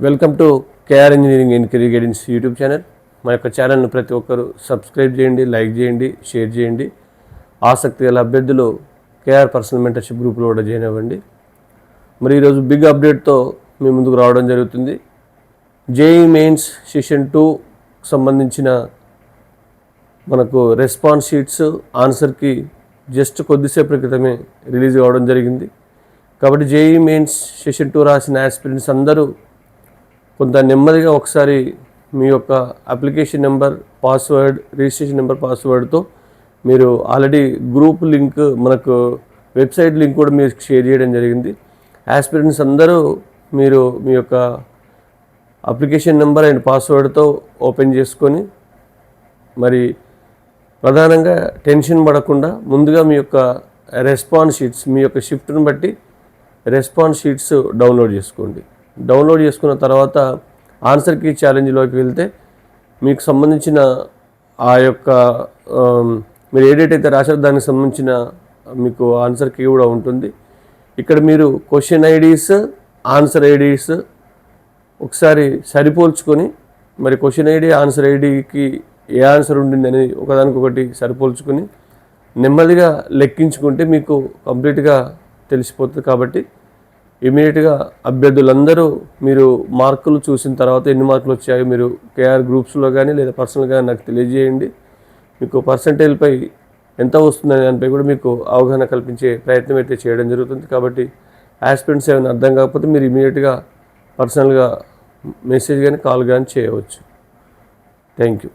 Welcome to KR engineering and career guidance YouTube channel. మా యొక్క ఛానల్ను ప్రతి ఒక్కరు సబ్స్క్రైబ్ చేయండి, లైక్ చేయండి, షేర్ చేయండి. ఆసక్తి గల అభ్యర్థులు కేఆర్ పర్సనల్ మెంటర్షిప్ గ్రూప్లో కూడా జాయిన్ అవ్వండి. మరి ఈరోజు బిగ్ అప్డేట్తో మీ ముందుకు రావడం జరుగుతుంది. జేఈ మెయిన్స్ సెషన్ 2 సంబంధించిన మనకు రెస్పాన్స్ షీట్స్ ఆన్సర్కి జస్ట్ కొద్దిసేపటి క్రితమే రిలీజ్ కావడం జరిగింది. కాబట్టి జేఈ మెయిన్స్ సెషన్ 2 రాసిన ఆస్పిరెంట్స్ అందరూ కొంత నెమ్మదిగా ఒకసారి మీ యొక్క application number, password, registration number, పాస్వర్డ్తో మీరు ఆల్రెడీ గ్రూప్ లింక్, మనకు వెబ్సైట్ లింక్ కూడా మీరు షేర్ చేయడం జరిగింది. ఆస్పిరెంట్స్ అందరూ మీరు మీ యొక్క అప్లికేషన్ నెంబర్ అండ్ పాస్వర్డ్తో ఓపెన్ చేసుకొని మరి ప్రధానంగా టెన్షన్ పడకుండా ముందుగా మీ యొక్క రెస్పాన్స్ షీట్స్, మీ యొక్క షిఫ్ట్ని బట్టి రెస్పాన్స్ షీట్స్ డౌన్లోడ్ చేసుకోండి. డౌన్లోడ్ చేసుకున్న తర్వాత ఆన్సర్ కీ ఛాలెంజ్లోకి వెళ్తే మీకు సంబంధించిన ఆ యొక్క మీరు ఏదైతే రాశారో దానికి సంబంధించిన మీకు ఆన్సర్ కీ కూడా ఉంటుంది. ఇక్కడ మీరు క్వశ్చన్ ఐడీస్, ఆన్సర్ ఐడీస్ ఒకసారి సరిపోల్చుకొని, మరి క్వశ్చన్ ఐడి, ఆన్సర్ ఐడికి ఏ ఆన్సర్ ఉండిందని ఒకదానికొకటి సరిపోల్చుకొని నెమ్మదిగా లెక్కించుకుంటే మీకు కంప్లీట్గా తెలిసిపోతుంది. కాబట్టి ఇమీడియట్గా అభ్యర్థులందరూ మీరు మార్కులు చూసిన తర్వాత ఎన్ని మార్కులు వచ్చాయో మీరు కేఆర్ గ్రూప్స్లో కానీ లేదా పర్సనల్గా నాకు తెలియజేయండి. మీకు పర్సంటేజ్పై ఎంత వస్తుందనే దానిపై కూడా మీకు అవగాహన కల్పించే ప్రయత్నం అయితే చేయడం జరుగుతుంది. కాబట్టి ఆస్పిరెంట్స్ ఏమైనా అర్థం కాకపోతే మీరు ఇమీడియట్గా పర్సనల్గా మెసేజ్ కానీ కాల్ కానీ చేయవచ్చు. Thank you.